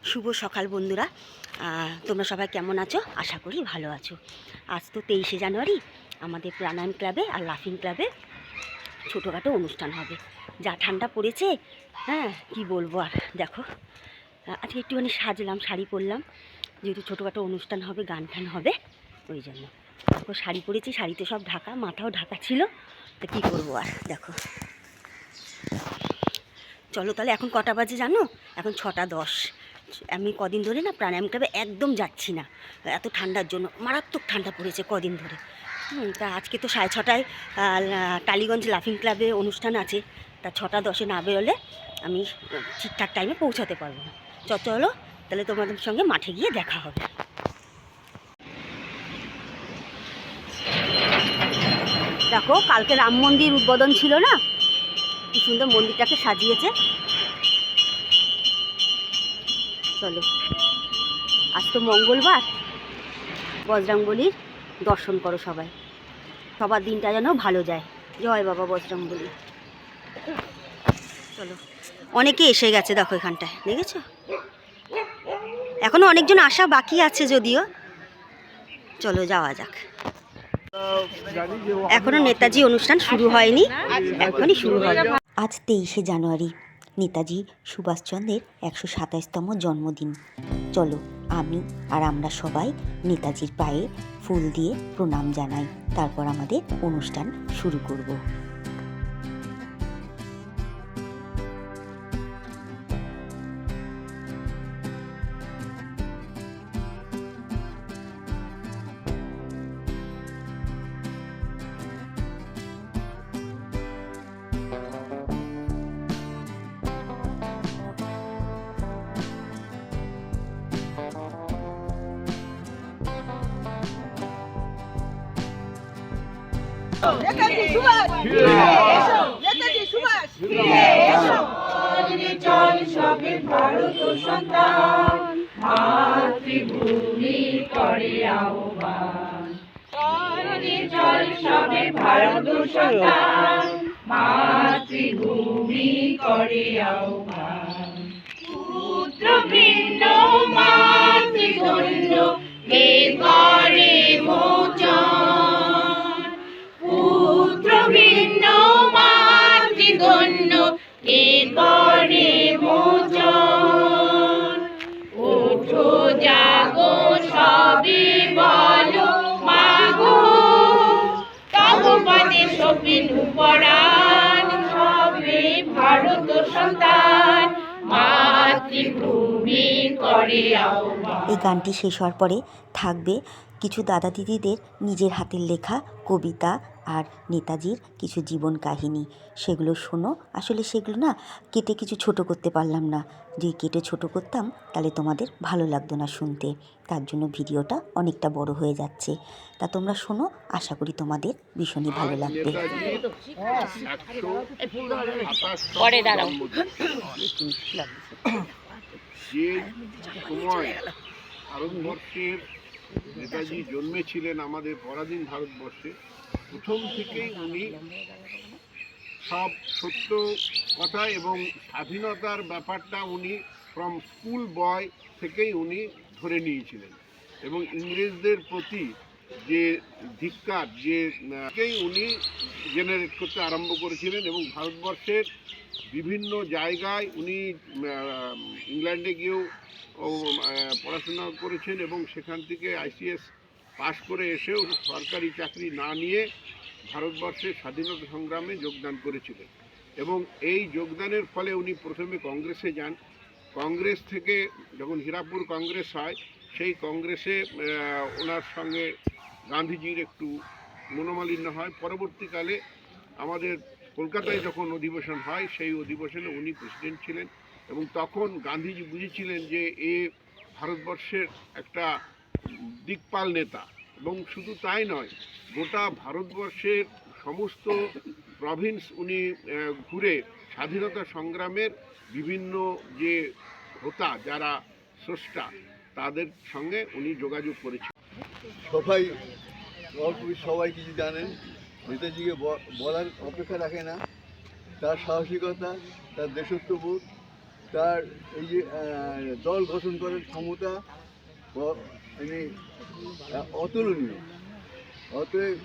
শুভ সকাল বন্ধুরা। তোমরা সবাই কেমন আছো? আশা করি ভালো আছো। আজ তো 23শে জানুয়ারি, আমাদের প্রাণায়াম ক্লাবে আর লাফিং ক্লাবে ছোটোখাটো অনুষ্ঠান হবে। যা ঠান্ডা পড়েছে, হ্যাঁ কি বলবো আর। দেখো আজকে একটুখানি সাজলাম, শাড়ি পরলাম, যেহেতু ছোটোখাটো অনুষ্ঠান হবে, গান টান হবে, ওই জন্য দেখো শাড়ি পরেছি। শাড়িতে সব ঢাকা, মাথাও ঢাকা ছিল, তো কী করবো আর। দেখো চলো তাহলে। এখন কটা বাজে জানো? এখন 6টা 10। আমি কদিন ধরে না প্রাণায়াম ক্লাবে একদম যাচ্ছি না, এত ঠান্ডার জন্য। মারাত্মক ঠান্ডা পড়েছে কদিন ধরে। তা আজকে তো 6:30টায় টালিগঞ্জ লাফিং ক্লাবে অনুষ্ঠান আছে। তা 6টা 10-এ না বেরোলে আমি ঠিকঠাক টাইমে পৌঁছাতে পারবো না। চলো তাহলে তোমাদের সঙ্গে মাঠে গিয়ে দেখা হবে। দেখো কালকে রাম মন্দির উদ্বোধন ছিল না, কি সুন্দর মন্দিরটাকে সাজিয়েছে। চলো, আজ তো মঙ্গলবার, বজরংবলীর দর্শন করো সবাই। সবার দিনটা যেন ভালো যায়। জয় বাবা বজরংবলী। চলো, অনেকে এসে গেছে দেখো এখানটায়, দেখেছো? এখনো অনেকজন আসা বাকি আছে যদিও। চলো যাওয়া যাক। এখনো নেতাজি অনুষ্ঠান শুরু হয়নি, এখনই শুরু হবে। আজ 23শে জানুয়ারি, নেতাজি সুভাষচন্দ্রের 127তম জন্মদিন। চলো আমি আর আমরা সবাই নেতাজির পায়ে ফুল দিয়ে প্রণাম জানাই, তারপর আমাদের অনুষ্ঠান শুরু করব। নেতাজি সুভাষ ফিরে এসো, নেতাজি সুভাষ ফিরে এসো। চল সবে ভারত সন্তান, মাতৃভূমি করে আহ্বান। চল সবে ভারত সন্তান, মাতৃভূমি করে আহ্বান। পুত্র ভিন্ন মাতৃদণ্ড কে করে মোচন, পুত্র ভিন্ন মাতৃদণ্ড কে করে মোচন। ওঠো জাগো সবে বলো মাগো, তব পদে সপিন পরাণ। সবে ভারত সন্তান, মাতৃভূমি করে আহ্বান। এই গানটি শেষ হওয়ার পরে থাকবে কিছু দাদা দিদিদের নিজের হাতের লেখা কবিতা আর নেতাজির কিছু জীবন কাহিনী। সেগুলো শোনো। আসলে সেগুলো না কেটে কিছু ছোট করতে পারলাম না, যে কেটে ছোট করতাম তাহলে তোমাদের ভালো লাগতো না শুনতে, তার জন্য ভিডিওটা অনেকটা বড় হয়ে যাচ্ছে। তা তোমরা শোনো, আশা করি তোমাদের ভীষণই ভালো লাগবে। পরে দাঁড়াও। যে সময় ভারতবর্ষের নেতাজি জন্মেছিলেন, আমাদের পরাধীন ভারতবর্ষে, প্রথম থেকেই উনি সব সত্য কথা এবং স্বাধীনতার ব্যাপারটা উনি ফ্রম স্কুল বয় থেকেই উনি ধরে নিয়েছিলেন। এবং ইংরেজদের প্রতি যে ধিক্কার, যে উনি জেনারেট করতে আরম্ভ করেছিলেন। এবং ভারতবর্ষের বিভিন্ন জায়গায় উনি ইংল্যান্ডে গিয়েও পড়াশোনা করেছেন এবং সেখান থেকে ICS পাশ করে এসেও সরকারি চাকরি না নিয়ে ভারতবর্ষের স্বাধীনতা সংগ্রামে যোগদান করেছিলেন। এবং এই যোগদানের ফলে উনি প্রথমে কংগ্রেসে যান। কংগ্রেস থেকে যখন হীরাপুর কংগ্রেস হয়, সেই কংগ্রেসে ওনার সঙ্গে গান্ধীজির একটু মনোমালিন্য হয়। পরবর্তীকালে আমাদের কলকাতায় যখন অধিবেশন হয়, সেই অধিবেশনে উনি প্রেসিডেন্ট ছিলেন। এবং তখন গান্ধীজি বুঝেছিলেন যে এ ভারতবর্ষের একটা দিকপাল নেতা। এবং শুধু তাই নয়, গোটা ভারতবর্ষের সমস্ত প্রভিন্স উনি ঘুরে স্বাধীনতা সংগ্রামের বিভিন্ন যে হোতা, যারা স্রষ্টা, তাদের সঙ্গে উনি যোগাযোগ করেছেন। সবাই কিছু জানেন, নেতাজিকে বলার অপেক্ষা রাখে না। তার সাহসিকতা, তার দেশত্ববোধ, তার এই যে দল গঠন করার ক্ষমতা মানে অতুলনীয়। অতএব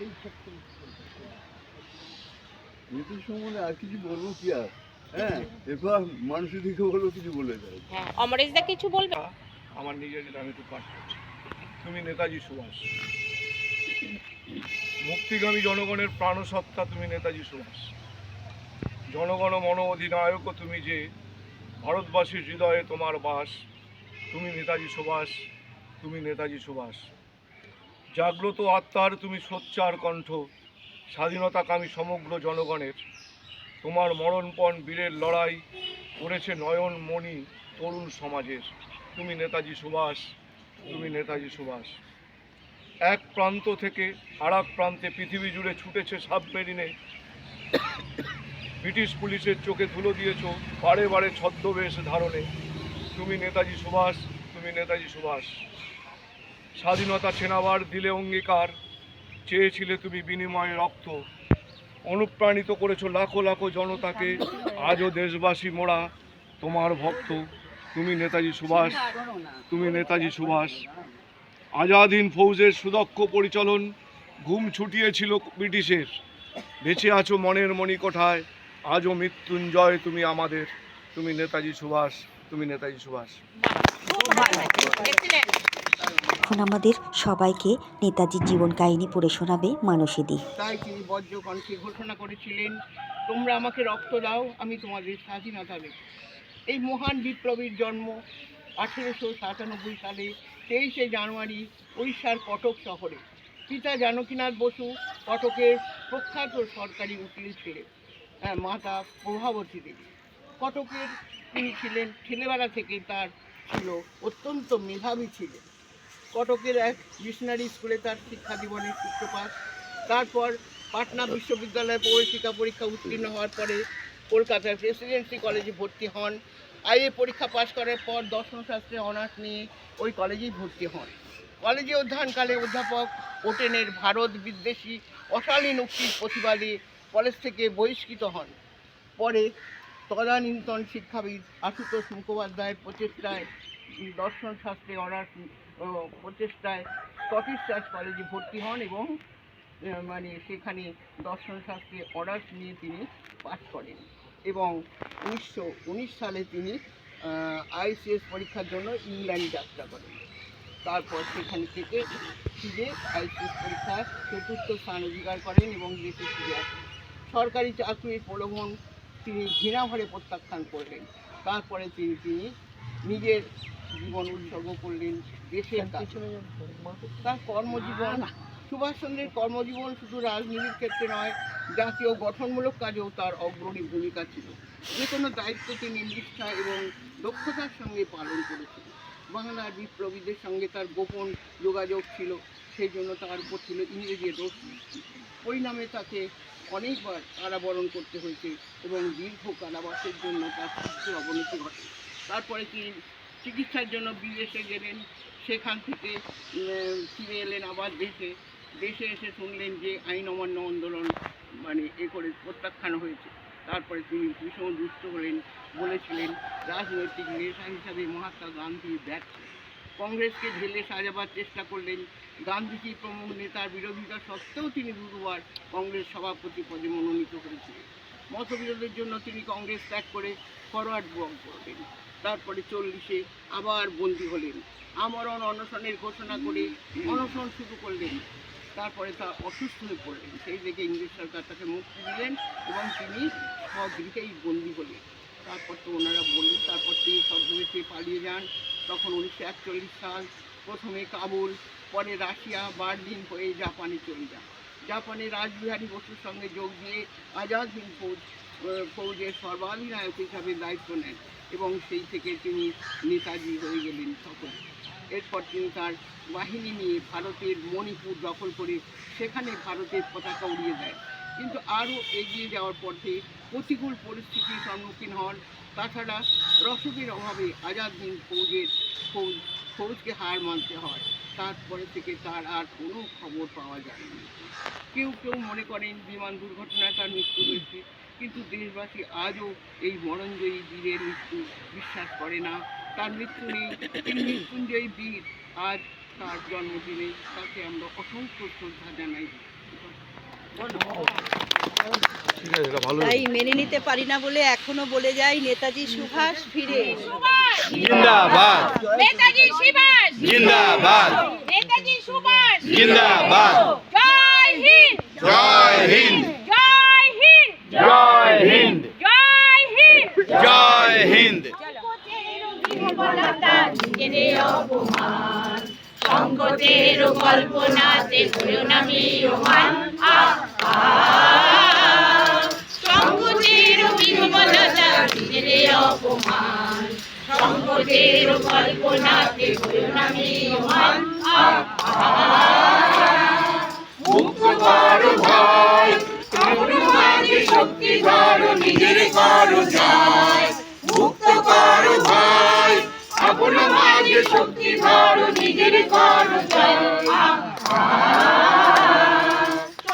নেতাজি সম্বন্ধে আর কিছু বলবো কি আর, হ্যাঁ, এরপর মানুষের দিকে বলবো কিছু বলে যায়। হ্যাঁ, অমরেশদা কিছু বলবে? আমার নিজের আমি একটু পাঠ করছি। তুমি নেতাজি সুভাষ, মুক্তিগামী জনগণের প্রাণসত্তা তুমি নেতাজি সুভাষ, জনগণ মন অধিনায়ক তুমি যে, ভারতবাসীর হৃদয়ে তোমার বাস, তুমি নেতাজি সুভাষ, তুমি নেতাজি সুভাষ। জাগ্রত আত্মার তুমি সোচ্চার কণ্ঠ, স্বাধীনতাকামী সমগ্র জনগণের, তোমার মরণপণ বীরের লড়াই করেছে নয়ন মণি তরুণ সমাজের, তুমি নেতাজি সুভাষ, তুমি নেতাজি সুভাষ। এক প্রান্ত থেকে আর এক প্রান্তে পৃথিবী জুড়ে ছুটেছে সাবমেরিনে, ব্রিটিশ পুলিশের চোখে ধুলো দিয়েছ বারে বারে ছদ্মবেশ ধারণে, তুমি নেতাজি সুভাষ, তুমি নেতাজি সুভাষ। স্বাধীনতা ছেনাবার দিলে অঙ্গীকার, চেয়েছিলে তুমি বিনিময়ে রক্ত, অনুপ্রাণিত করেছো লাখো লাখো জনতাকে, আজও দেশবাসী মোরা তোমার ভক্ত, তুমি নেতাজি সুভাষ, তুমি নেতাজি সুভাষ। আজাদ হিন্দ ফৌজের সুদক্ষ পরিচালন ঘুম ছুটিয়েছিল ব্রিটিশের, বেঁচে আছো মনের মণিকোঠায়, আজও মৃত্যুঞ্জয় তুমি আমাদের, তুমি নেতাজি সুভাষ, তুমি নেতাজি সুভাষ। Excellent. এখন আমাদের সবাইকে নেতাজির জীবন কাহিনী পড়ে শোনাবে মানসীদি। তাই তিনি বজ্র কণ্ঠে ঘোষণা করেছিলেন, তোমরা আমাকে রক্ত দাও, আমি তোমাদের স্বাধীনতা দেব। এই মহান বিপ্লবীর জন্ম 1897 সালে 23শে জানুয়ারি উড়িষ্যার কটক শহরে। পিতা জানকীনাথ বসু কটকের প্রখ্যাত সরকারি উকিল ছিলেন, মাতা প্রভাবতী দেবী। কটকের তিনি ছিলেন, ছেলেবেলা থেকে তার ছিল অত্যন্ত মেধাবী ছিলেন। কটকের এক মিশনারি স্কুলে তার শিক্ষা জীবনের সূত্রপাত। তারপর পাটনা বিশ্ববিদ্যালয়ে প্রবেশিকা পরীক্ষা উত্তীর্ণ হওয়ার পরে কলকাতার প্রেসিডেন্সি কলেজে ভর্তি হন। আইএ পরীক্ষা পাশ করার পর দর্শনশাস্ত্রে অনার্স নিয়ে ওই কলেজেই ভর্তি হন। কলেজে অধ্যয়নকালে অধ্যাপক ওটেনের ভারত বিদ্বেষী অশালীন উক্তির প্রতিবাদে কলেজ থেকে বহিষ্কৃত হন। পরে তদানীন্তন শিক্ষাবিদ আশুতোষ মুখোপাধ্যায়ের প্রচেষ্টায় দর্শনশাস্ত্রে অনার্স প্রচেষ্টায় স্কটিশ চার্চ কলেজে ভর্তি হন এবং সেখানে দর্শনশাস্ত্রে অনার্স নিয়ে তিনি পাশ করেন এবং 1919 সালে তিনি আইসিএস পরীক্ষার জন্য ইংল্যান্ড যাত্রা করেন। তারপর সেখান থেকে ফিরে আইসিএস পরীক্ষায় 4র্থ স্থান অধিকার করেন এবং দেশে ফিরে আসেন। সরকারি চাকরির প্রলোভন তিনি ঘৃণাভরে প্রত্যাখ্যান করলেন। তারপরে তিনি নিজের জীবন উৎসর্গ করলেন দেশের কাছে। তার কর্মজীবন, সুভাষচন্দ্রের কর্মজীবন শুধু রাজনীতির ক্ষেত্রে নয়, জাতীয় গঠনমূলক কাজেও তার অগ্রণী ভূমিকা ছিল। যে কোনো দায়িত্ব তিনি নিষ্ঠা এবং দক্ষতার সঙ্গে পালন করেছিলেন। বাংলার বিপ্লবীদের সঙ্গে তার গোপন যোগাযোগ ছিল, সেই জন্য তার উপর ছিল ইংরেজের দোষ। পরিণামে তাকে অনেকবার কারাবরণ করতে হয়েছে এবং দীর্ঘ কারাবাসের জন্য তার স্বাস্থ্যের অবনতি ঘটে। তারপরে তিনি চিকিৎসার জন্য বিদেশে গেলেন, সেখান থেকে ফিরে এলেন আবার দেশে এসে শুনলেন যে আইন অমান্য আন্দোলন করে প্রত্যাখ্যান হয়েছে। তারপরে তিনি ভীষণ দুষ্ট হলেন, বলেছিলেন রাজনৈতিক নেতা হিসাবে মহাত্মা গান্ধী ব্যর্থ। কংগ্রেসকে ঢেলে সাজাবার চেষ্টা করলেন। গান্ধীজি প্রমুখ নেতার বিরোধিতা সত্ত্বেও তিনি দুবার কংগ্রেস সভাপতি পদে মনোনীত হয়েছিলেন। মতবিরোধের জন্য তিনি কংগ্রেস ত্যাগ করে ফরওয়ার্ড ব্লক করলেন। তারপরে 40-এ আবার বন্দী হলেন, আমরণ অনশনের ঘোষণা করে অনশন শুরু করলেন। তারপরে তা অসুস্থ হয়ে পড়লেন, সেই থেকে ইংরেজ সরকার তাকে মুক্তি দিলেন এবং তিনি স্বগৃহেই বন্দী হলেন। তারপর তো ওনারা বললেন, তারপর তিনি স্বদেশে পালিয়ে যান। তখন 1941 সাল প্রথমে কাবুল, পরে রাশিয়া, বার্লিন হয়ে জাপানে চলে যান। জাপানে রাসবিহারী বসুর সঙ্গে যোগ দিয়ে আজাদ হিন্দ ফৌজের সর্বাধিনায়ক হিসাবে দায়িত্ব নেন এবং সেই থেকে তিনি নেতাজি হয়ে গেলেন সকলে। এরপর তিনি তার বাহিনী নিয়ে ভারতের মণিপুর দখল করে সেখানে ভারতের পতাকা উড়িয়ে দেয়, কিন্তু আরও এগিয়ে যাওয়ার পথে প্রতিকূল পরিস্থিতির সম্মুখীন হন। তাছাড়া রসদের অভাবে আজাদ হিন্দ ফৌজকে হার মানতে হয়। তারপরে থেকে তার আর কোনো খবর পাওয়া যায়নি। কেউ কেউ মনে করেন বিমান দুর্ঘটনায় তার মৃত্যু হয়েছে, কিন্তু দেশবাসী আজও এই মরণজয়ী বীরের মৃত্যু বিশ্বাস করে না। তার মৃত্যু নেই, তিনি মৃত্যুঞ্জয়ী বীর। আজ তার জন্মদিনে তাকে আমরা অসংখ্য শ্রদ্ধা জানাই। তাই মেনে নিতে পারি না বলে এখনো বলে যাই, নেতাজি সুভাষ ফিরে। জিন্দাবাদ নেতাজি সুভাষ জিন্দাবাদ নেতাজি সুভাষ জিন্দাবাদ জয় হিন্দ জয় হিন্দ জয় হিন্দ জয় হিন্দ জয় হিন্দ জয় হিন্দ সংকটের কল্পনাতে হলো না মিয়মান সংকটের বিহ্বলতা নিজের অপমান সংকটের কল্পনাতে হলো না মিয়মান মুক্ত করো ভয়, কারো মাঝে শক্তি ধরো, নিজের করো জয়। মুক্ত করো ভয়, আপন মাঝে শক্তি ধরো, নিজের করো জয়।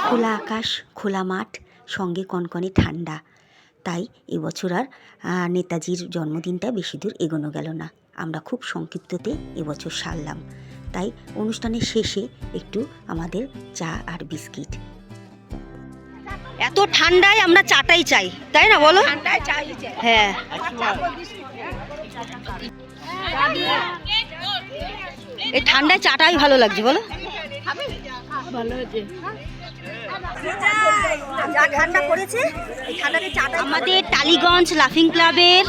খোলা আকাশ, খোলা মাঠ, সঙ্গে কনকনে ঠান্ডা। তাই এবছর আর নেতাজির জন্মদিনটা বেশি দূর এগোনো গেল না। আমরা খুব সংক্ষিপ্ততে এবছর সারলাম। তাই অনুষ্ঠানের শেষে একটু আমাদের চা আর বিস্কিট। এত ঠান্ডায় আমরা চাটাই চাই, তাই না বলো? হ্যাঁ, এই ঠান্ডায় চাটাই ভালো লাগছে, বলো? যা ঠান্ডা পড়েছে, এই ঠান্ডাতে চাটা আমাদের টালিগঞ্জ লাফিং ক্লাবের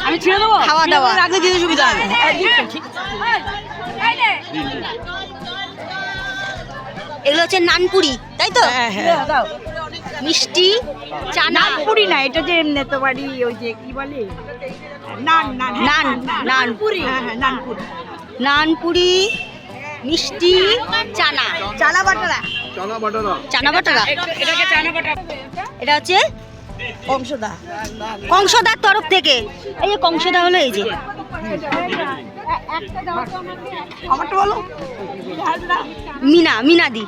খাওয়া দাওয়া আগে দিতে সুবিধা হবে। এগুলো হচ্ছে নানপুরি, তাই তো? মিষ্টি চা। নানপুরি না, এটা যে নেতবাড়ি ওই যে কি বলে নান নান নান নানপুরি, নানপুরি, নানপুরি, মিষ্টি, চানা, চানা বাটারা, চানা বাটারা। এটাকে চানা বাটা এটা হচ্ছে কংসদা। কংসদার তরফ থেকে। এই যে কংসদা হলো এই যে, আমারটা বলো। মিনাদি।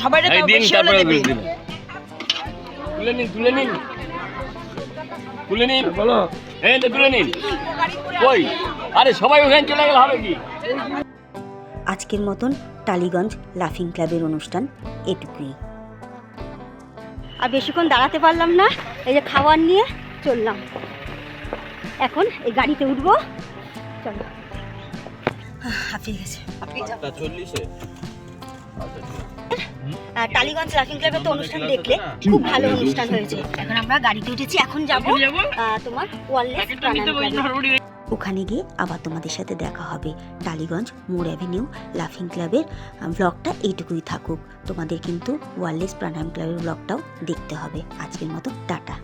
সবাই তুলে নিন তুলে নিন তুলে নিন বলো, এই তো তুলে নিন। কই আরে সবাই ওখানে চলে গেলে হবে কি? আজকের মতন টালিগঞ্জ লাফিং ক্লাবের অনুষ্ঠান এটুকুই। আর বেশিক্ষণ দাঁড়াতে পারলাম না, এই যে খাবার নিয়ে চললাম। এখন এই গাড়িতে উঠবো, চলো। হাঁপিয়ে গেছে। টালিগঞ্জ লাফিং ক্লাবের তো অনুষ্ঠান দেখলে খুব ভালো অনুষ্ঠান হয়েছে। এখন আমরা গাড়িতে উঠেছি, এখন যাবো তোমার ওয়ারলেস প্রাণায়াম ক্লাবে। ওখানে গিয়ে আবার তোমাদের সাথে দেখা হবে। টালিগঞ্জ মোড় অ্যাভিনিউ লাফিং ক্লাবের ব্লগটা এইটুকুই থাকুক। তোমাদের কিন্তু ওয়ারলেস প্রাণায়াম ক্লাবের ব্লগটাও দেখতে হবে। আজকের মতো টাটা।